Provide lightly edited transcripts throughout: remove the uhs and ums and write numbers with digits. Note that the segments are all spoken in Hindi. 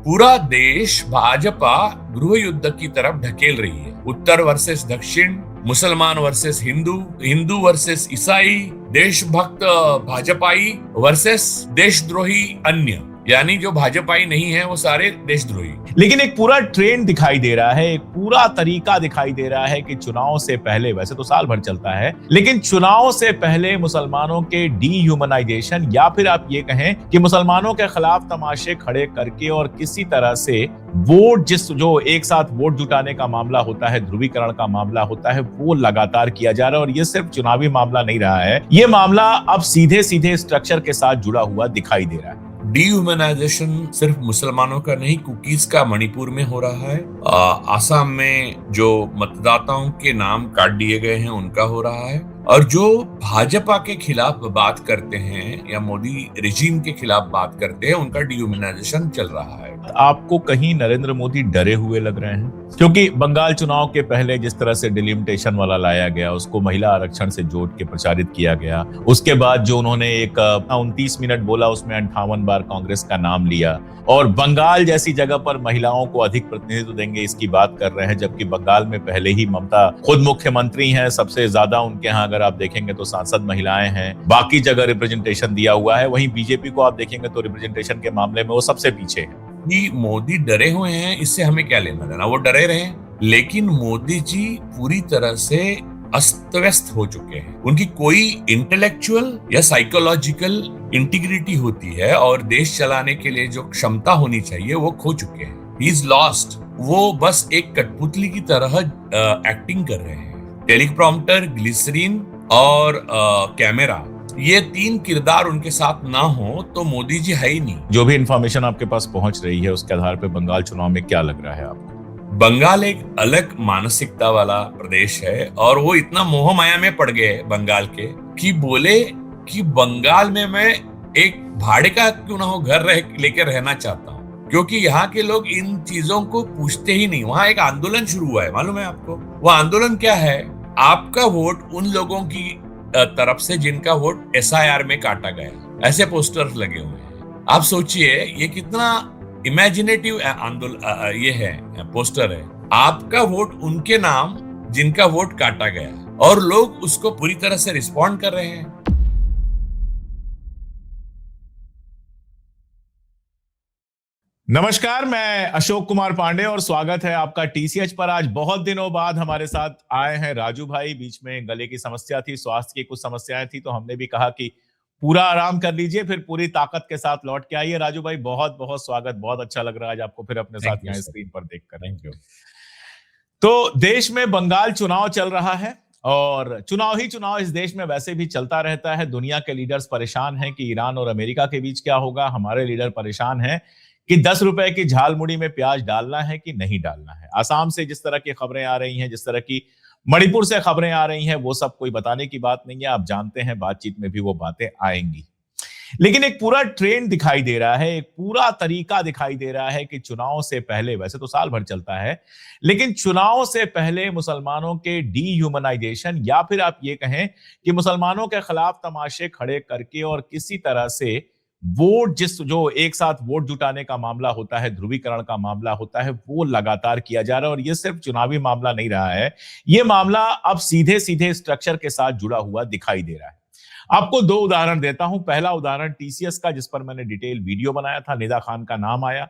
पूरा देश भाजपा गृह युद्ध की तरफ ढकेल रही है। उत्तर वर्सेस दक्षिण, मुसलमान वर्सेस हिंदू, हिंदू वर्सेस ईसाई, देशभक्त भाजपाई वर्सेस देशद्रोही अन्य, यानी जो भाजपाई नहीं है वो सारे देशद्रोही। लेकिन एक पूरा ट्रेंड दिखाई दे रहा है, एक पूरा तरीका दिखाई दे रहा है कि चुनाव से पहले, वैसे तो साल भर चलता है, लेकिन चुनाव से पहले मुसलमानों के डीह्यूमनाइजेशन या फिर आप ये कहें कि मुसलमानों के खिलाफ तमाशे खड़े करके और किसी तरह से वोट जो एक साथ वोट जुटाने का मामला होता है, ध्रुवीकरण का मामला होता है, वो लगातार किया जा रहा है। और ये सिर्फ चुनावी मामला नहीं रहा है, ये मामला अब सीधे सीधे स्ट्रक्चर के साथ जुड़ा हुआ दिखाई दे रहा है। डीह्यूमनाइजेशन सिर्फ मुसलमानों का नहीं, कुकीज का मणिपुर में हो रहा है, आसाम में जो मतदाताओं के नाम काट दिए गए हैं उनका हो रहा है, और जो भाजपा के खिलाफ बात करते हैं या मोदी रिजीम के खिलाफ बात करते हैं उनका डीह्यूमनाइजेशन चल रहा है। आपको कहीं नरेंद्र मोदी डरे हुए लग रहे हैं? क्योंकि बंगाल चुनाव के पहले जिस तरह से डिलिमिटेशन वाला लाया गया, उसको महिला आरक्षण से जोड़ के प्रचारित किया गया, उसके बाद जो उन्होंने एक 29 मिनट बोला उसमें 58 बार कांग्रेस का नाम लिया, और बंगाल जैसी जगह पर महिलाओं को अधिक प्रतिनिधित्व देंगे इसकी बात कर रहे हैं, जबकि बंगाल में पहले ही ममता खुद मुख्यमंत्री हैं, सबसे ज्यादा उनके यहाँ अगर आप देखेंगे तो सांसद महिलाएं हैं, बाकी जगह रिप्रेजेंटेशन दिया हुआ है। वहीं बीजेपी को आप देखेंगे तो रिप्रेजेंटेशन के मामले में वो सबसे पीछे है। कि मोदी डरे हुए हैं, इससे हमें क्या लेना देना, वो डरे रहे, लेकिन मोदी जी पूरी तरह से अस्त व्यस्त हो चुके हैं। उनकी कोई इंटेलेक्चुअल या साइकोलॉजिकल इंटीग्रिटी होती है और देश चलाने के लिए जो क्षमता होनी चाहिए वो खो चुके हैं। He is lost. वो बस एक कठपुतली की तरह एक्टिंग कर रहे हैं। टेलीप्रॉम्प्टर, ग्लिसरीन और कैमरा, ये तीन किरदार उनके साथ ना हो तो मोदी जी है ही नहीं। जो भी इंफॉर्मेशन आपके पास पहुंच रही है उसके आधार पर बंगाल चुनाव में क्या लग रहा है आपको? बंगाल एक अलग मानसिकता वाला प्रदेश है और वो इतना मोह माया में पड़ गए बंगाल के कि बोले कि बंगाल में मैं एक भाड़े का क्यों ना हो घर लेकर रहना चाहता हूँ, क्योंकि यहाँ के लोग इन चीजों को पूछते ही नहीं। वहां एक आंदोलन शुरू हुआ है, मालूम है आपको? वो आंदोलन क्या है? आपका वोट उन लोगों की तरफ से जिनका वोट SIR में काटा गया, ऐसे पोस्टर्स लगे हुए हैं। आप सोचिए ये कितना इमेजिनेटिव आंदोलन ये है, पोस्टर है। आपका वोट उनके नाम जिनका वोट काटा गया, और लोग उसको पूरी तरह से रिस्पॉन्ड कर रहे हैं। नमस्कार, मैं अशोक कुमार पांडे और स्वागत है आपका TCH पर। आज बहुत दिनों बाद हमारे साथ आए हैं राजू भाई। बीच में गले की समस्या थी, स्वास्थ्य की कुछ समस्याएं थी, तो हमने भी कहा कि पूरा आराम कर लीजिए, फिर पूरी ताकत के साथ लौट के आइए। राजू भाई, बहुत बहुत स्वागत, बहुत अच्छा लग रहा है आज आपको फिर अपने साथ यहाँ स्क्रीन पर देखकर। Thank you. तो देश में बंगाल चुनाव चल रहा है और चुनाव ही चुनाव इस देश में वैसे भी चलता रहता है। दुनिया के लीडर्स परेशान हैं कि ईरान और अमेरिका के बीच क्या होगा। हमारे लीडर परेशान हैं कि 10 रुपए की झालमुड़ी में प्याज डालना है कि नहीं डालना है। आसाम से जिस तरह की खबरें आ रही हैं, जिस तरह की मणिपुर से खबरें आ रही हैं, वो सब कोई बताने की बात नहीं है। आप जानते हैं बातचीत में भी वो बातें आएंगी। लेकिन एक पूरा ट्रेंड दिखाई दे रहा है, एक पूरा तरीका दिखाई दे रहा है कि चुनाव से पहले, वैसे तो साल भर चलता है, लेकिन चुनाव से पहले मुसलमानों के डीह्यूमनाइजेशन या फिर आप ये कहें कि मुसलमानों के खिलाफ तमाशे खड़े करके और किसी तरह से वोट जो एक साथ वोट जुटाने का मामला होता है, ध्रुवीकरण का मामला होता है, वो लगातार किया जा रहा है। और ये सिर्फ चुनावी मामला नहीं रहा है, ये मामला अब सीधे सीधे स्ट्रक्चर के साथ जुड़ा हुआ दिखाई दे रहा है। आपको दो उदाहरण देता हूं। पहला उदाहरण TCS का, जिस पर मैंने डिटेल वीडियो बनाया था। निदा खान का नाम आया,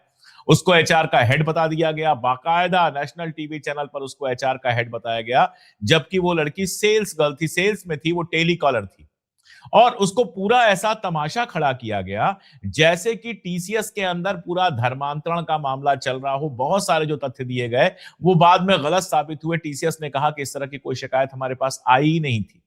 उसको HR का हेड बता दिया गया, बाकायदा नेशनल टीवी चैनल पर उसको HR का हेड बताया गया, जबकि वो लड़की सेल्स गर्ल थी, सेल्स में थी, वो टेलीकॉलर थी। और उसको पूरा ऐसा तमाशा खड़ा किया गया जैसे कि TCS के अंदर पूरा धर्मांतरण का मामला चल रहा हो। बहुत सारे जो तथ्य दिए गए वो बाद में गलत साबित हुए। TCS ने कहा कि इस तरह की कोई शिकायत हमारे पास आई ही नहीं थी।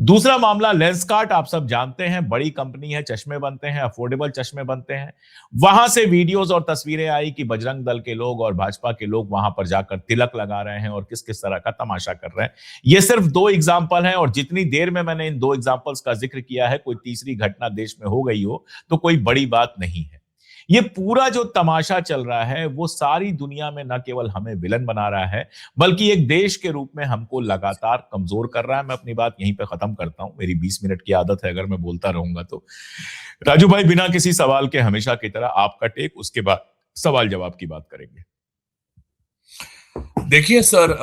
दूसरा मामला लेंसकार्ट, आप सब जानते हैं, बड़ी कंपनी है, चश्मे बनते हैं, अफोर्डेबल चश्मे बनते हैं। वहां से वीडियोस और तस्वीरें आई कि बजरंग दल के लोग और भाजपा के लोग वहां पर जाकर तिलक लगा रहे हैं और किस किस तरह का तमाशा कर रहे हैं। ये सिर्फ दो एग्जाम्पल हैं, और जितनी देर में मैंने इन दो एग्जाम्पल्स का जिक्र किया है, कोई तीसरी घटना देश में हो गई हो तो कोई बड़ी बात नहीं है। ये पूरा जो तमाशा चल रहा है वो सारी दुनिया में न केवल हमें विलन बना रहा है, बल्कि एक देश के रूप में हमको लगातार कमजोर कर रहा है। मैं अपनी बात यहीं पे खत्म करता हूं, मेरी 20 मिनट की आदत है, अगर मैं बोलता रहूंगा तो। राजू भाई, बिना किसी सवाल के हमेशा की तरह आपका टेक, उसके बाद सवाल जवाब की बात करेंगे। देखिए सर,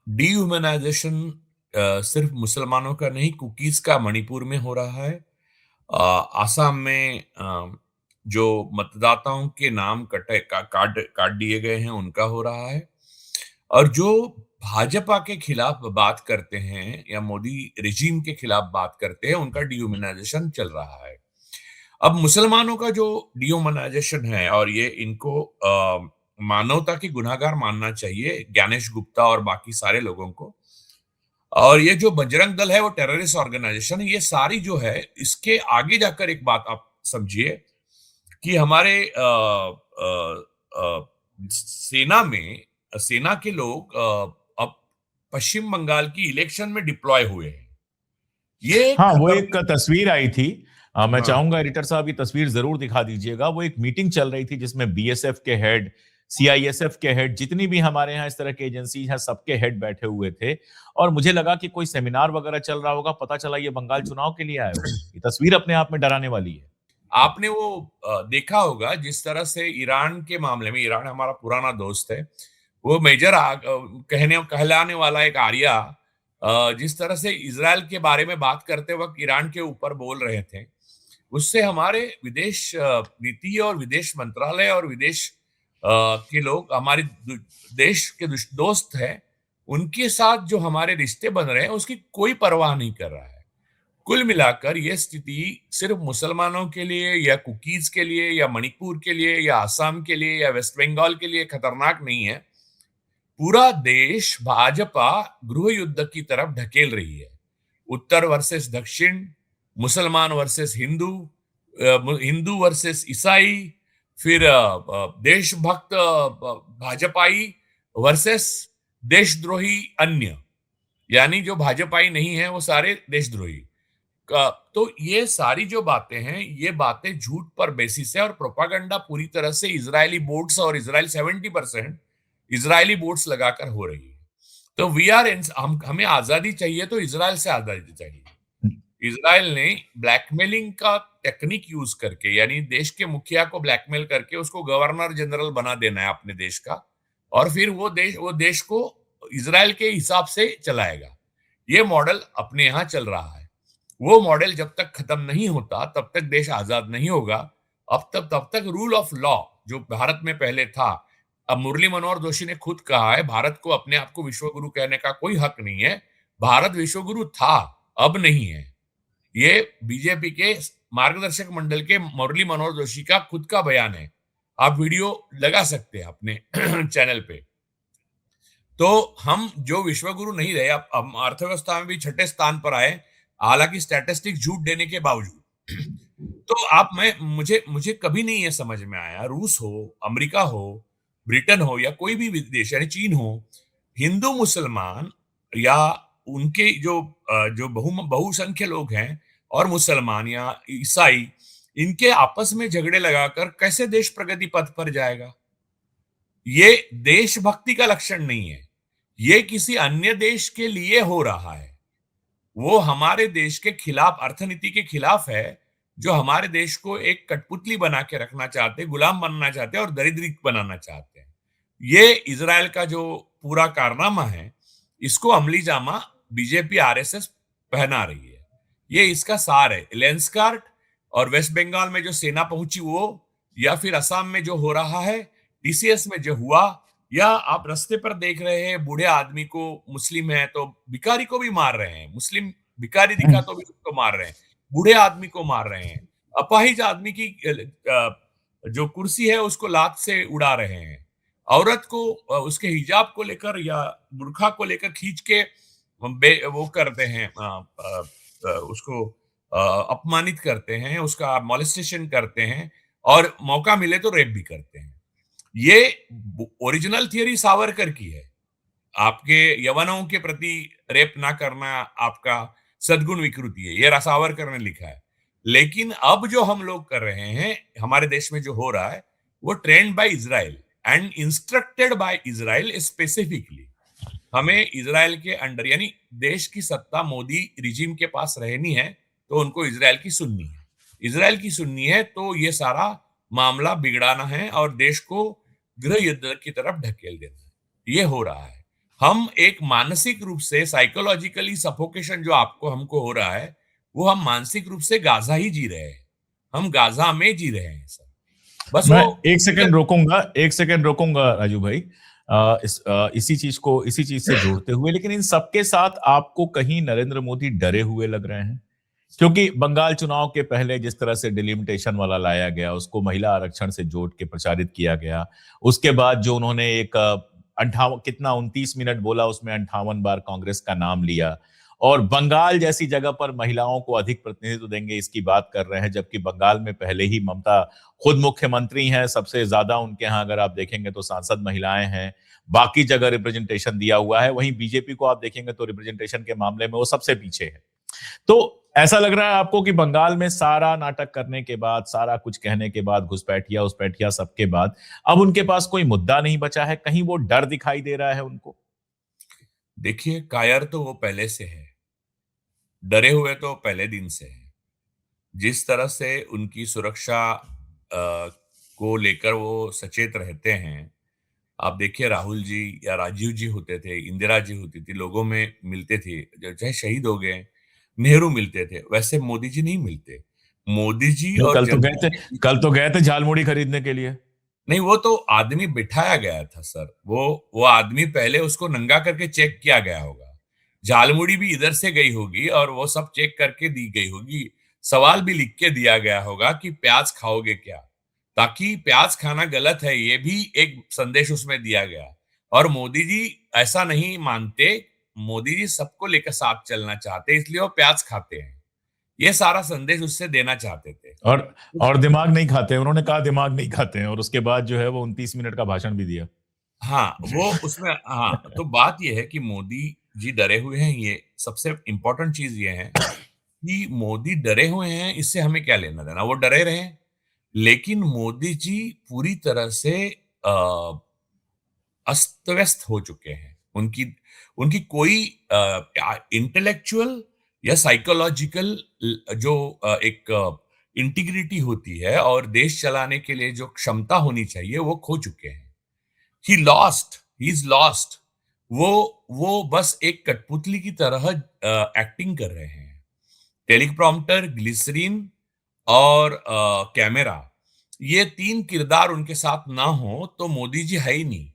डीह्यूमनाइजेशन सिर्फ मुसलमानों का नहीं, कुकीज का मणिपुर में हो रहा है। आसाम में जो मतदाताओं के नाम काट काट दिए गए हैं उनका हो रहा है। और जो भाजपा के खिलाफ बात करते हैं या मोदी रिजीम के खिलाफ बात करते हैं, उनका डीह्यूमनाइजेशन चल रहा है। अब मुसलमानों का जो डीह्यूमनाइजेशन है, और ये इनको मानवता के गुनहगार मानना चाहिए, ज्ञानेश गुप्ता और बाकी सारे लोगों को। और ये जो बजरंग दल है वो टेररिस्ट ऑर्गेनाइजेशन है। ये सारी जो है, इसके आगे जाकर एक बात आप समझिए कि हमारे सेना में सेना के लोग अब पश्चिम बंगाल की इलेक्शन में डिप्लॉय हुए हैं। ये हाँ, वो एक खतरनाक। तस्वीर आई थी। मैं हाँ, चाहूंगा एडिटर साहब ये तस्वीर जरूर दिखा दीजिएगा। वो एक मीटिंग चल रही थी जिसमें बीएसएफ के हेड, सीआईएसएफ के हेड, जितनी भी हमारे यहाँ इस तरह की एजेंसी है, सबके हेड बैठे हुए थे। और मुझे लगा कि कोई सेमिनार वगैरह चल रहा होगा, पता चला ये बंगाल चुनाव के लिए आए हुए हैं। ये तस्वीर अपने आप में डराने वाली है। आपने वो देखा होगा जिस तरह से ईरान के मामले में, ईरान हमारा पुराना दोस्त है, वो कहने कहलाने वाला एक आर्या, जिस तरह से इजराइल के बारे में बात करते वक्त ईरान के ऊपर बोल रहे थे, उससे हमारे विदेश नीति और विदेश मंत्रालय और विदेश के लोग, हमारे देश के दोस्त हैं, उनके साथ जो हमारे रिश्ते बन रहे हैं उसकी कोई परवाह नहीं कर रहा है। कुल मिलाकर यह स्थिति सिर्फ मुसलमानों के लिए या कुकीज के लिए या मणिपुर के लिए या असम के लिए या वेस्ट बंगाल के लिए खतरनाक नहीं है। पूरा देश भाजपा गृह युद्ध की तरफ ढकेल रही है। उत्तर वर्सेस दक्षिण, मुसलमान वर्सेस हिंदू, हिंदू वर्सेस ईसाई, फिर देशभक्त भाजपाई वर्सेस देशद्रोही अन्य, यानी जो भाजपाई नहीं है वो सारे देशद्रोही। तो ये सारी जो बातें हैं, ये बातें झूठ पर बेसिस है और प्रोपागंडा पूरी तरह से इजरायली बोर्ड्स और इजराइल 70% इजरायली बोर्ड्स लगाकर हो रही है। तो हमें आजादी चाहिए तो इजराइल से आजादी चाहिए। इजराइल ने ब्लैकमेलिंग का टेक्निक यूज करके, यानी देश के मुखिया को ब्लैकमेल करके उसको गवर्नर जनरल बना देना है अपने देश का, और फिर वो देश को इजराइल के हिसाब से चलाएगा। ये मॉडल अपने यहां चल रहा है। वो मॉडल जब तक खत्म नहीं होता तब तक देश आजाद नहीं होगा। तब तक रूल ऑफ लॉ जो भारत में पहले था, अब मुरली मनोहर जोशी ने खुद कहा है, भारत को अपने आप को विश्वगुरु कहने का कोई हक नहीं है। भारत विश्वगुरु था, अब नहीं है। ये बीजेपी के मार्गदर्शक मंडल के मुरली मनोहर जोशी का खुद का बयान है। आप वीडियो लगा सकते हैं अपने चैनल पे। तो हम जो विश्वगुरु नहीं रहे, अब हम अर्थव्यवस्था में भी छठे स्थान पर आए, हालांकि स्टैटिस्टिक्स झूठ देने के बावजूद। तो आप मैं मुझे कभी नहीं ये समझ में आया, रूस हो, अमेरिका हो, ब्रिटेन हो या कोई भी देश यानी चीन हो, हिंदू मुसलमान या उनके जो बहुसंख्य लोग हैं और मुसलमान या ईसाई, इनके आपस में झगड़े लगाकर कैसे देश प्रगति पथ पर जाएगा? ये देशभक्ति का लक्षण नहीं है। ये किसी अन्य देश के लिए हो रहा है। वो हमारे देश के खिलाफ, अर्थनीति के खिलाफ है, जो हमारे देश को एक कठपुतली बना के रखना चाहते हैं, गुलाम बनना चाहते हैं और दरिद्री बनाना चाहते हैं। ये इजराइल का जो पूरा कारनामा है, इसको अमली जामा बीजेपी आरएसएस पहना रही है। ये इसका सार है। लेंसकार्ट और वेस्ट बंगाल में जो सेना पहुंची वो, या फिर असम में जो हो रहा है, टीसीएस में जो हुआ, या आप रास्ते पर देख रहे हैं बूढ़े आदमी को, मुस्लिम है तो भिखारी को भी मार रहे हैं, मुस्लिम भिखारी दिखा तो भी उसको मार रहे हैं, बूढ़े आदमी को मार रहे हैं, अपाहिज आदमी की जो कुर्सी है उसको लात से उड़ा रहे हैं, औरत को उसके हिजाब को लेकर या बुर्खा को लेकर खींच के वो करते हैं, उसको अपमानित करते हैं, उसका मॉलेस्टेशन करते हैं, और मौका मिले तो रेप भी करते हैं। ये ओरिजिनल थियरी सावरकर की है। आपके यवनों के प्रति रेप ना करना आपका सद्गुण विकृति है, ये सावरकर ने लिखा है। लेकिन अब जो हम लोग कर रहे हैं, हमारे देश में जो हो रहा है, वो trained by Israel and instructed by Israel specifically. हमें इजराइल के अंडर, यानी देश की सत्ता मोदी रिजीम के पास रहनी है तो उनको इजराइल की सुननी है। इजराइल की सुननी है तो ये सारा मामला बिगड़ाना है और देश को गृह युद्ध की तरफ ढकेल देना है। ये हो रहा है। हम एक मानसिक रूप से साइकोलॉजिकली सफोकेशन जो आपको हमको हो रहा है, वो हम मानसिक रूप से गाजा ही जी रहे हैं। हम गाजा में जी रहे हैं सर। बस मैं वो एक सेकंड रोकूंगा राजू भाई। इसी चीज से जोड़ते हुए, लेकिन इन सबके साथ आपको कहीं नरेंद्र मोदी डरे हुए लग रहे हैं? क्योंकि बंगाल चुनाव के पहले जिस तरह से डिलिमिटेशन वाला लाया गया, उसको महिला आरक्षण से जोड़ के प्रचारित किया गया, उसके बाद जो उन्होंने एक 58 कितना 29 मिनट बोला, उसमें 58 बार कांग्रेस का नाम लिया, और बंगाल जैसी जगह पर महिलाओं को अधिक प्रतिनिधित्व देंगे इसकी बात कर रहे हैं, जबकि बंगाल में पहले ही ममता खुद मुख्यमंत्री हैं, सबसे ज्यादा उनके यहाँ अगर आप देखेंगे तो सांसद महिलाएं हैं, बाकी जगह रिप्रेजेंटेशन दिया हुआ है। वहीं बीजेपी को आप देखेंगे तो रिप्रेजेंटेशन के मामले में वो सबसे पीछे है। तो ऐसा लग रहा है आपको कि बंगाल में सारा नाटक करने के बाद, सारा कुछ कहने के बाद, घुसपैठिया उसपैठिया सबके बाद, अब उनके पास कोई मुद्दा नहीं बचा है? कहीं वो डर दिखाई दे रहा है उनको? देखिए, कायर तो वो पहले से है, डरे हुए तो पहले दिन से है। जिस तरह से उनकी सुरक्षा को लेकर वो सचेत रहते हैं, आप देखिए राहुल जी या राजीव जी होते थे, इंदिरा जी होती थी, लोगों में मिलते थे, चाहे शहीद हो गए, नेहरू मिलते थे, वैसे मोदी जी नहीं मिलते। मोदी जी नहीं, और जनता के बीच, कल तो गए थे झालमुड़ी खरीदने के लिए। नहीं वो तो आदमी बिठाया गया था सर, वो आदमी पहले उसको नंगा करके चेक किया गया होगा। झालमुड़ी भी इधर से गई होगी और वो सब चेक करके दी गई होगी। सवाल भी लिख के दिया गया होगा कि प्याज खाओगे क्या, ताकि प्याज खाना गलत है ये भी एक संदेश उसमें दिया गया। और मोदी जी ऐसा नहीं मानते, मोदी जी सबको लेकर साथ चलना चाहते, इसलिए वो प्याज खाते हैं। ये सारा संदेश उससे देना चाहते थे। और और दिमाग नहीं खाते, उन्होंने कहा दिमाग नहीं खाते हैं, और उसके बाद जो है वो 29 मिनट का भाषण भी दिया। हाँ, वो उसमें हाँ, तो बात ये है कि मोदी जी डरे हुए हैं, ये सबसे इम्पोर्टेंट चीज़ ये है कि मोदी डरे हुए हैं, इससे हमें क्या लेना-देना? वो डरे रहें, लेकिन मोदी जी पूरी तरह से अ, अस्त-व्यस्त हो चुके हैं। उनकी उनकी कोई इंटेलेक्चुअल या साइकोलॉजिकल जो एक इंटीग्रिटी होती है और देश चलाने के लिए जो क्षमता होनी चाहिए, वो खो चुके हैं। He is lost. वो वो बस एक कठपुतली की तरह एक्टिंग कर रहे हैं। टेलीप्रॉम्प्टर, ग्लिसरीन और कैमरा, ये तीन किरदार उनके साथ ना हो तो मोदी जी है ही नहीं,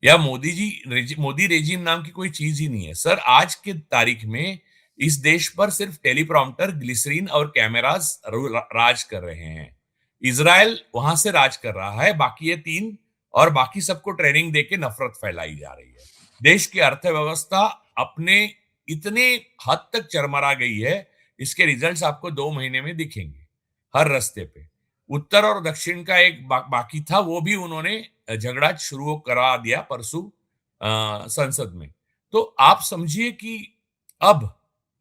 या मोदी रेजिम नाम की कोई चीज ही नहीं है सर। आज के तारीख में इस देश पर सिर्फ टेलीप्रॉम्प्टर, ग्लिसरीन और कैमरास राज कर रहे हैं। इजराइल वहां से राज कर रहा है, बाकी ये तीन और बाकी सबको ट्रेनिंग देके नफरत फैलाई जा रही है। देश की अर्थव्यवस्था अपने इतने हद तक चरमरा गई है, इसके रिजल्ट्स आपको 2 महीने में दिखेंगे हर रास्ते पे। उत्तर और दक्षिण का एक बाकी था, वो भी उन्होंने झगड़ा शुरू करा दिया परसों संसद में। तो आप समझिए कि अब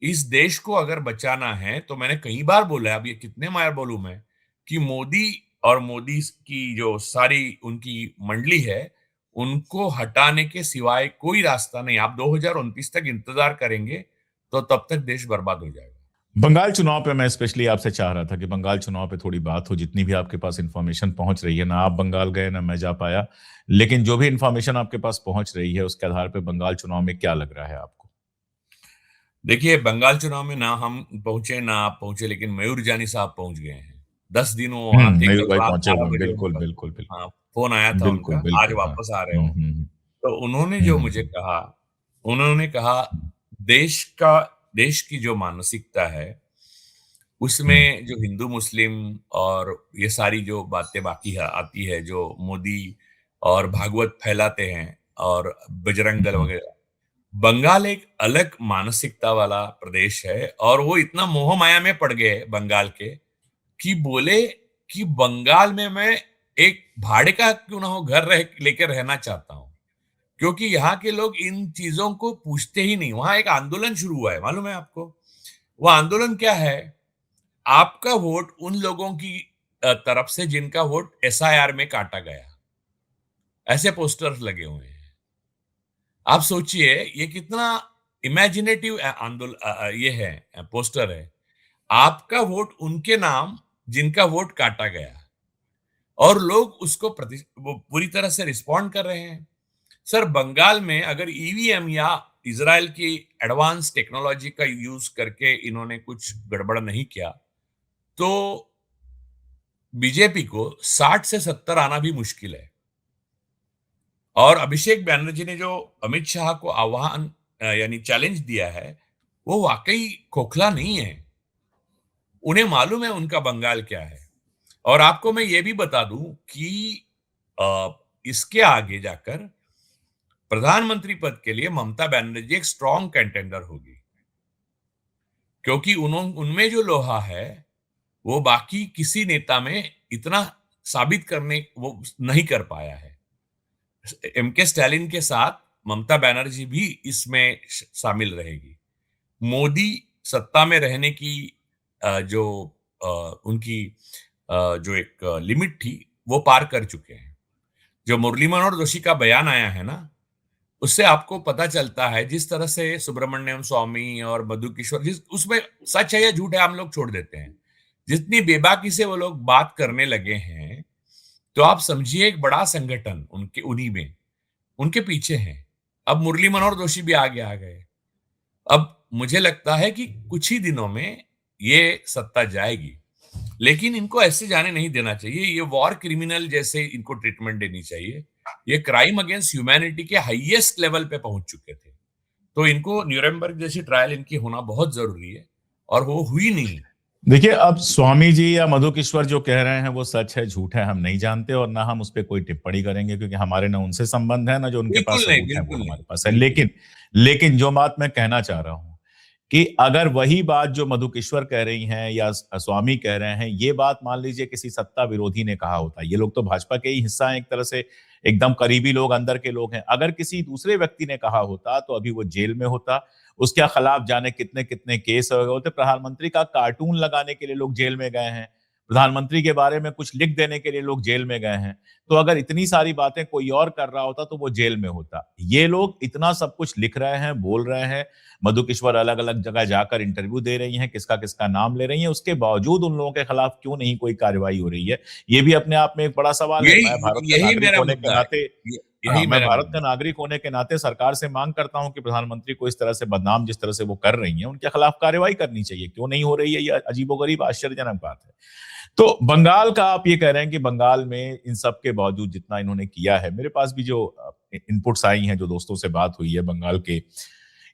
इस देश को अगर बचाना है, तो मैंने कई बार बोला है, अब ये कितने बार बोलूं मैं, कि मोदी और मोदी की जो सारी उनकी मंडली है, उनको हटाने के सिवाय कोई रास्ता नहीं। आप 2029 तक इंतजार करेंगे तो तब तक देश बर्बाद हो जाएगा। बंगाल चुनाव पे मैं स्पेशली आपसे चाह रहा था कि बंगाल चुनाव पे थोड़ी बात हो, जितनी भी आपके पास इंफॉर्मेशन पहुंच रही है, ना आप बंगाल गए ना मैं जा पाया, लेकिन जो भी इंफॉर्मेशन आपके पास पहुंच रही है उसके आधार पे बंगाल चुनाव में क्या लग रहा है आपको? देखिए, बंगाल चुनाव में ना हम पहुंचे ना आप पहुंचे, लेकिन मयूर जानी साहब पहुंच गए हैं। 10 दिन वो वहां थे, मयूर कल भाई रात पहुंचे हुए 12 हैं, बजे बिल्कुल उनका बिल्कुल बिल्कुल। हाँ फोन आया था बिल्कुल उनका, आज बिल्कुल, हाँ। वापस आ रहे हो। हम्म। तो उन्होंने जो मुझे हम्म। कहा, उन्होंने कहा देश का देश की जो मानसिकता है, हम्म। उसमें जो हिंदू मुस्लिम और ये सारी जो बातें बाकी है आती है, जो मोदी और भागवत फैलाते हैं और बजरंग दल हम्म। वगैरह, बंगाल एक अलग मानसिकता वाला प्रदेश है। और वो इतना मोह माया में पड़ गए बंगाल के, कि बोले कि बंगाल में मैं एक भाड़े का क्यों ना हो घर लेकर रहना चाहता हूं, क्योंकि यहाँ के लोग इन चीजों को पूछते ही नहीं। वहां एक आंदोलन शुरू हुआ है, मालूम है आपको? वो आंदोलन क्या है? आपका वोट उन लोगों की तरफ से जिनका वोट एसआईआर में काटा गया, ऐसे पोस्टर्स लगे हुए हैं। आप सोचिए ये कितना इमेजिनेटिव आंदोलन ये है, पोस्टर है। आपका वोट उनके नाम जिनका वोट काटा गया। और लोग उसको वो पूरी तरह से रिस्पॉन्ड कर रहे हैं। सर, बंगाल में अगर ईवीएम या इजराइल की एडवांस टेक्नोलॉजी का यूज करके इन्होंने कुछ गड़बड़ नहीं किया, तो बीजेपी को 60 से 70 आना भी मुश्किल है। और अभिषेक बैनर्जी ने जो अमित शाह को आह्वान यानी चैलेंज दिया है, वो वाकई खोखला नहीं है। उन्हें मालूम है उनका बंगाल क्या है। और आपको मैं ये भी बता दूं कि इसके आगे जाकर प्रधानमंत्री पद के लिए ममता बनर्जी एक स्ट्रॉन्ग कंटेंडर होगी, क्योंकि उनमें जो लोहा है वो बाकी किसी नेता में इतना साबित करने वो नहीं कर पाया है। एम के स्टालिन के साथ ममता बनर्जी भी इसमें शामिल रहेगी। मोदी सत्ता में रहने की जो उनकी जो एक लिमिट थी वो पार कर चुके हैं। जो मुरली मनोहर जोशी का बयान आया है ना, उससे आपको पता चलता है जिस तरह से सुब्रमण्यम स्वामी और मधु किशोर, जिस उसमें सच है या झूठ है हम लोग छोड़ देते हैं, जितनी बेबाकी से वो लोग बात करने लगे हैं, तो आप समझिए एक बड़ा संगठन उनके उन्हीं में उनके पीछे है। अब मुरली मनोहर जोशी भी आगे आ गए। अब मुझे लगता है कि कुछ ही दिनों में ये सत्ता जाएगी, लेकिन इनको ऐसे जाने नहीं देना चाहिए। ये वॉर क्रिमिनल जैसे इनको ट्रीटमेंट देनी चाहिए। ये क्राइम अगेंस्ट ह्यूमैनिटी के हाईएस्ट लेवल पे पहुंच चुके थे, तो इनको न्यूरेमबर्ग जैसी ट्रायल इनकी होना बहुत जरूरी है, और वो हुई नहीं। देखिए, अब स्वामी जी या मधु किश्वर जो कह रहे हैं वो सच है झूठ है हम नहीं जानते, और ना हम उस पर कोई टिप्पणी करेंगे, क्योंकि हमारे ना उनसे संबंध है ना जो उनके पास बिल्कुल नहीं, सबूत है वो बिल्कुल नहीं, हमारे पास है। बिल्कुल। लेकिन जो बात मैं कहना चाह रहा हूं कि अगर वही बात जो मधु किश्वर कह रही हैं या स्वामी कह रहे हैं, ये बात मान लीजिए किसी सत्ता विरोधी ने कहा होता, ये लोग तो भाजपा के ही हिस्सा हैं एक तरह से, एकदम करीबी लोग, अंदर के लोग हैं, अगर किसी दूसरे व्यक्ति ने कहा होता तो अभी वो जेल में होता, उसके खिलाफ जाने कितने कितने केस हो गए होते। प्रधानमंत्री का कार्टून लगाने के लिए लोग जेल में गए हैं, प्रधानमंत्री के बारे में कुछ लिख देने के लिए लोग जेल में गए हैं। तो अगर इतनी सारी बातें कोई और कर रहा होता तो वो जेल में होता। ये लोग इतना सब कुछ लिख रहे हैं, बोल रहे हैं, मधु किश्वर अलग अलग जगह जाकर इंटरव्यू दे रही हैं, किसका किसका नाम ले रही हैं, उसके बावजूद उन लोगों के खिलाफ क्यों नहीं कोई कार्रवाई हो रही है, ये भी अपने आप में एक बड़ा सवाल है। मैं यही भारत का यही नागरिक मेरा होने के मुद्दा है। नाते यही मैं मेरा भारत का मुद्दा है। नागरिक होने के नाते सरकार से मांग करता हूं कि प्रधानमंत्री को इस तरह से बदनाम जिस तरह से वो कर रही हैं उनके खिलाफ कार्रवाई करनी चाहिए। क्यों नहीं हो रही है, ये अजीबोगरीब आश्चर्यजनक बात है। तो बंगाल का आप ये कह रहे हैं कि बंगाल में इन सब के बावजूद जितना इन्होंने किया है, मेरे पास भी जो इनपुट्स आई हैं, जो दोस्तों से बात हुई है बंगाल के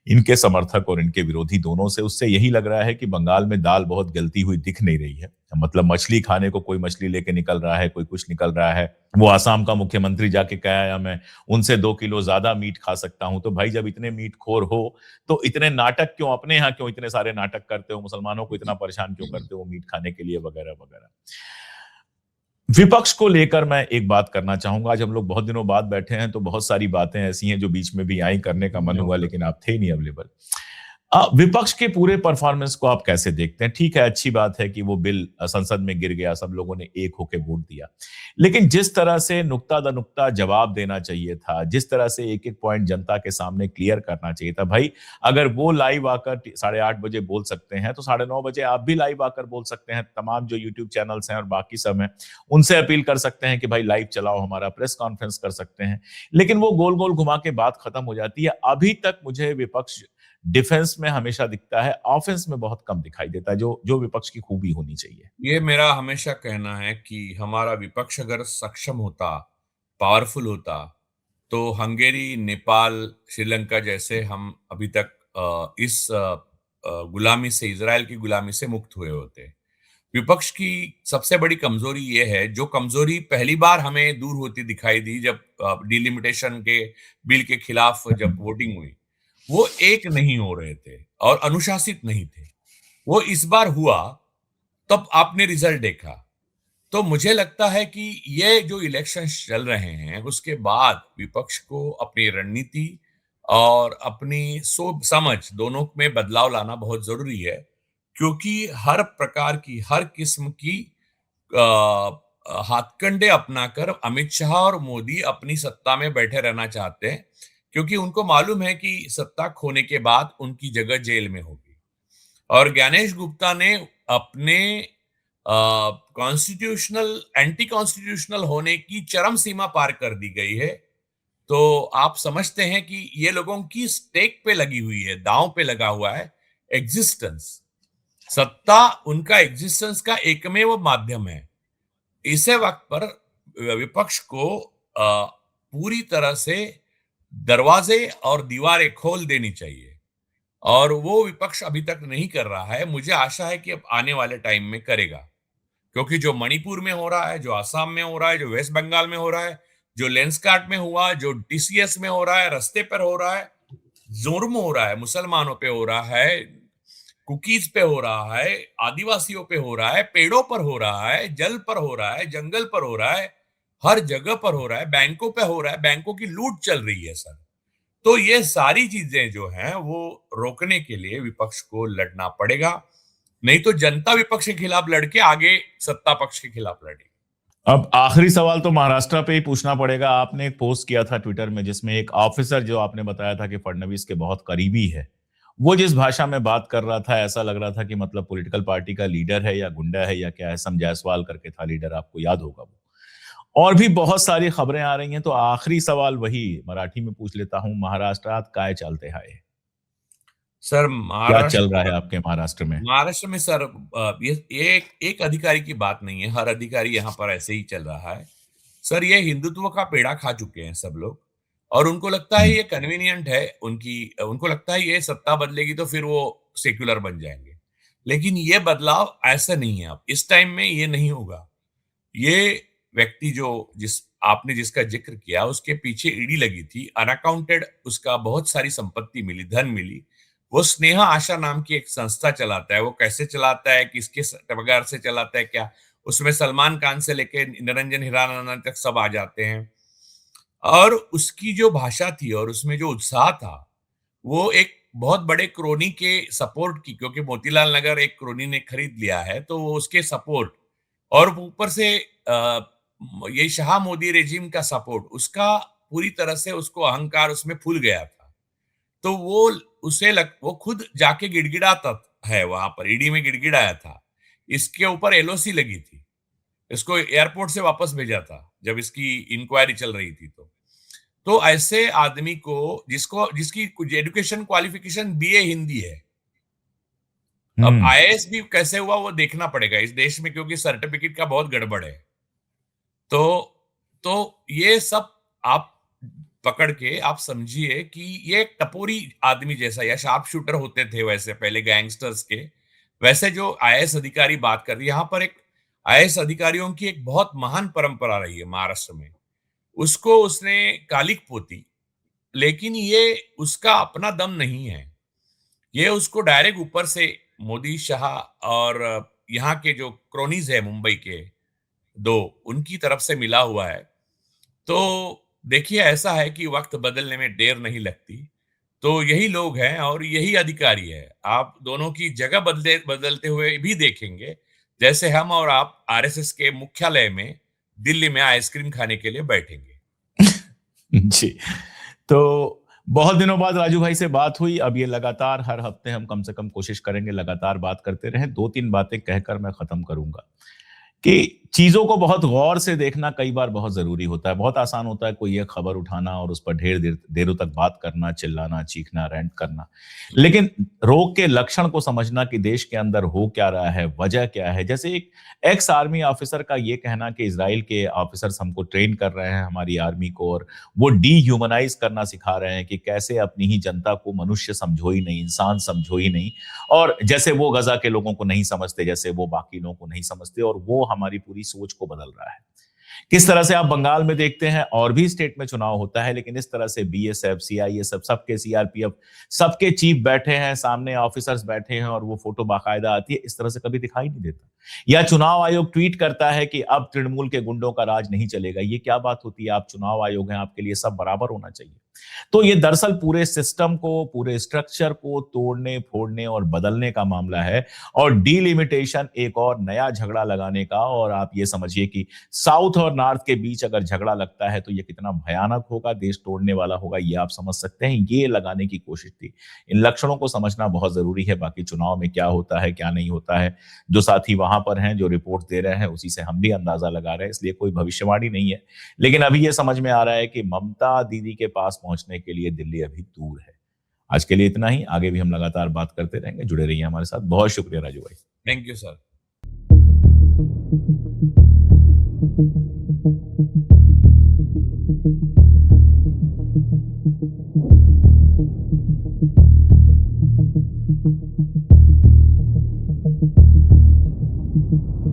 इनके समर्थक और इनके विरोधी दोनों से, उससे यही लग रहा है कि बंगाल में दाल बहुत गलती हुई दिख नहीं रही है। मतलब मछली खाने को कोई मछली लेके निकल रहा है, कोई कुछ निकल रहा है। वो आसाम का मुख्यमंत्री जाके कह आया मैं उनसे 2 किलो ज्यादा मीट खा सकता हूं। तो भाई जब इतने मीट खोर हो तो इतने नाटक क्यों, अपने यहाँ क्यों इतने सारे नाटक करते हो, मुसलमानों को इतना परेशान क्यों करते हो मीट खाने के लिए, वगैरह वगैरह। विपक्ष को लेकर मैं एक बात करना चाहूंगा। आज हम लोग बहुत दिनों बाद बैठे हैं तो बहुत सारी बातें ऐसी हैं जो बीच में भी आई, करने का मन हुआ, लेकिन आप थे ही नहीं अवेलेबल। विपक्ष के पूरे परफॉर्मेंस को आप कैसे देखते हैं? ठीक है, अच्छी बात है कि वो बिल संसद में गिर गया, सब लोगों ने एक होकर वोट दिया, लेकिन जिस तरह से नुक्ता द नुक्ता जवाब देना चाहिए था, जिस तरह से एक एक पॉइंट जनता के सामने क्लियर करना चाहिए था, भाई अगर वो लाइव आकर 8:30 बजे बोल सकते हैं तो 9:30 बजे आप भी लाइव आकर बोल सकते हैं। तमाम जो यूट्यूब चैनल्स हैं और बाकी सब हैं उनसे अपील कर सकते हैं कि भाई लाइव चलाओ, हमारा प्रेस कॉन्फ्रेंस कर सकते हैं, लेकिन वो गोल गोल घुमा के बात खत्म हो जाती है। अभी तक मुझे विपक्ष डिफेंस में हमेशा दिखता है, ऑफेंस में बहुत कम दिखाई देता है, जो जो विपक्ष की खूबी होनी चाहिए। ये मेरा हमेशा कहना है कि हमारा विपक्ष अगर सक्षम होता, पावरफुल होता, तो हंगेरी, नेपाल, श्रीलंका जैसे हम अभी तक इस गुलामी से, इजराइल की गुलामी से मुक्त हुए होते। विपक्ष की सबसे बड़ी कमजोरी ये है, जो कमजोरी पहली बार हमें दूर होती दिखाई दी जब डिलिमिटेशन के बिल के खिलाफ जब वोटिंग हुई, वो एक नहीं हो रहे थे और अनुशासित नहीं थे। वो इस बार हुआ, तब आपने रिजल्ट देखा। तो मुझे लगता है कि ये जो इलेक्शंस चल रहे हैं उसके बाद विपक्ष को अपनी रणनीति और अपनी सोच समझ दोनों में बदलाव लाना बहुत जरूरी है, क्योंकि हर प्रकार की, हर किस्म की हाथकंडे अपनाकर अमित शाह और मोदी अपनी सत्ता में बैठे रहना चाहते हैं, क्योंकि उनको मालूम है कि सत्ता खोने के बाद उनकी जगह जेल में होगी। और ज्ञानेश गुप्ता ने अपने कॉन्स्टिट्यूशनल एंटी कॉन्स्टिट्यूशनल होने की चरम सीमा पार कर दी गई है। तो आप समझते हैं कि ये लोगों की स्टेक पे लगी हुई है, दांव पे लगा हुआ है एग्जिस्टेंस। सत्ता उनका एग्जिस्टेंस का एकमेव माध्यम है। इसे वक्त पर विपक्ष को पूरी तरह से दरवाजे और दीवारें खोल देनी चाहिए, और वो विपक्ष अभी तक नहीं कर रहा है। मुझे आशा है कि अब आने वाले टाइम में करेगा, क्योंकि जो मणिपुर में हो रहा है, जो असम में हो रहा है, जो वेस्ट बंगाल में हो रहा है, जो लेंसकार्ट में हुआ, जो टीसीएस में हो रहा है, रास्ते पर हो रहा है, जुर्म हो रहा है, मुसलमानों पे हो रहा है, कुकीज पे हो रहा है, आदिवासियों पे हो रहा है, पेड़ों पर हो रहा है, जल पर हो रहा है, जंगल पर हो रहा है, हर जगह पर हो रहा है, बैंकों पे हो रहा है, बैंकों की लूट चल रही है सर। तो ये सारी चीजें जो हैं वो रोकने के लिए विपक्ष को लड़ना पड़ेगा, नहीं तो जनता विपक्ष के खिलाफ लड़के आगे सत्ता पक्ष के खिलाफ लड़ेगी। अब आखिरी सवाल तो महाराष्ट्र पे ही पूछना पड़ेगा। आपने एक पोस्ट किया था ट्विटर में जिसमें एक ऑफिसर जो आपने बताया था कि फडणवीस के बहुत करीबी है, वो जिस भाषा में बात कर रहा था ऐसा लग रहा था कि मतलब पॉलिटिकल पार्टी का लीडर है या गुंडा है या क्या है। सम जायसवाल करके था लीडर, आपको याद होगा वो। और भी बहुत सारी खबरें आ रही हैं, तो आखिरी सवाल वही मराठी में पूछ लेता हूं। महाराष्ट्रात काय चलते है? सर क्या चल रहा है आपके महाराष्ट्र में? महाराष्ट्र में सर ये एक अधिकारी की बात नहीं है, हर अधिकारी यहाँ पर ऐसे ही चल रहा है सर। ये हिंदुत्व का पेड़ा खा चुके हैं सब लोग, और उनको लगता है हम्म। ये कन्वीनियंट है उनको लगता है ये सत्ता बदलेगी तो फिर वो सेक्युलर बन जाएंगे। लेकिन ये बदलाव ऐसा नहीं है, अब इस टाइम में ये नहीं होगा। ये व्यक्ति जो जिसका जिक्र किया, उसके पीछे ईडी लगी थी, अनअकाउंटेड उसका बहुत सारी संपत्ति मिली, धन मिली। वो स्नेहा आशा नाम की एक संस्था चलाता है। वो कैसे चलाता है, किसके पगार से चलाता है, क्या उसमें सलमान खान से लेके निरंजन हिरानंदानी तक सब आ जाते हैं। और उसकी जो भाषा थी और उसमें जो उत्साह था, वो एक बहुत बड़े क्रोनी के सपोर्ट की, क्योंकि मोतीलाल नगर एक क्रोनी ने खरीद लिया है, तो वो उसके सपोर्ट, और ऊपर से ये शाह मोदी रेजिम का सपोर्ट, उसका पूरी तरह से उसको अहंकार उसमें फूल गया था। तो वो खुद जाके गिड़गिड़ाता है वहां पर, ईडी में गिड़गिड़ाया था। इसके ऊपर एलओसी लगी थी, इसको एयरपोर्ट से वापस भेजा था जब इसकी इंक्वायरी चल रही थी। तो ऐसे आदमी को जिसकी कुछ एजुकेशन क्वालिफिकेशन बीए हिंदी है, अब हम्म। आईएएस भी कैसे हुआ वो देखना पड़ेगा इस देश में, क्योंकि सर्टिफिकेट का बहुत गड़बड़ है। तो ये सब आप पकड़ के आप समझिए कि ये एक टपोरी आदमी जैसा, या शार्प शूटर होते थे वैसे पहले गैंगस्टर्स के, वैसे जो आईएएस अधिकारी बात कर रही है, यहाँ पर एक आईएएस अधिकारियों की एक बहुत महान परंपरा रही है महाराष्ट्र में। उसको उसने कालिक पोती, लेकिन ये उसका अपना दम नहीं है। ये उसको डायरेक्ट ऊपर से मोदी, शाह और यहाँ के जो क्रोनीज है मुंबई के दो, उनकी तरफ से मिला हुआ है। तो देखिए, ऐसा है कि वक्त बदलने में देर नहीं लगती। तो यही लोग हैं और यही अधिकारी है। आप दोनों की जगह बदलते हुए भी देखेंगे, जैसे हम और आप आरएसएस के मुख्यालय में दिल्ली में आइसक्रीम खाने के लिए बैठेंगे। जी। तो बहुत दिनों बाद राजू भाई से बात हुई। अब ये लगातार हर हफ्ते हम कम से कम कोशिश करेंगे लगातार बात करते रहें। दो तीन बातें कहकर मैं खत्म करूंगा कि चीजों को बहुत गौर से देखना कई बार बहुत जरूरी होता है। बहुत आसान होता है कोई एक खबर उठाना और उस पर ढेर देरों तक बात करना, चिल्लाना, चीखना, रैंट करना, लेकिन रोग के लक्षण को समझना कि देश के अंदर हो क्या रहा है, वजह क्या है। जैसे एक एक्स आर्मी ऑफिसर का ये कहना कि इजराइल के ऑफिसर्स हमको ट्रेन कर रहे हैं, हमारी आर्मी को, और वो डीह्यूमनाइज करना सिखा रहे हैं कि कैसे अपनी ही जनता को मनुष्य समझो ही नहीं, इंसान समझो ही नहीं, और जैसे वो गजा के लोगों को नहीं समझते, जैसे वो बाकी लोगों को नहीं समझते, और वो हमारी पूरी सोच को बदल रहा है। किस तरह से आप बंगाल में देखते हैं, और भी स्टेट में चुनाव होता है, लेकिन इस तरह से बीएसएफ, सीआईएसएफ, सबके सीआरपीएफ, सबके चीफ बैठे हैं, सामने ऑफिसर्स बैठे हैं, और वो फोटो बाकायदा आती है, इस तरह से कभी दिखाई नहीं देता। या चुनाव आयोग ट्वीट करता है कि अब तृणमूल के गुंडों का राज नहीं चलेगा। ये क्या बात होती है? आप चुनाव आयोग हैं, आपके लिए सब बराबर होना चाहिए। तो ये दरअसल पूरे सिस्टम को, पूरे स्ट्रक्चर को तोड़ने फोड़ने और बदलने का मामला है। और डीलिमिटेशन एक और नया झगड़ा लगाने का, और आप ये समझिए कि साउथ और नॉर्थ के बीच अगर झगड़ा लगता है तो ये कितना भयानक होगा, देश तोड़ने वाला होगा, ये आप समझ सकते हैं। ये लगाने की कोशिश थी। इन लक्षणों को समझना बहुत जरूरी है। बाकी चुनाव में क्या होता है क्या नहीं होता है, जो साथी वहां पर हैं, जो रिपोर्ट दे रहे हैं, उसी से हम भी अंदाजा लगा रहे हैं, इसलिए कोई भविष्यवाणी नहीं है। लेकिन अभी ये समझ में आ रहा है कि ममता दीदी के पास पहुंचने के लिए दिल्ली अभी दूर है। आज के लिए इतना ही। आगे भी हम लगातार बात करते रहेंगे। जुड़े रहिए हमारे साथ। बहुत शुक्रिया राजू भाई। Thank you sir. Thank you.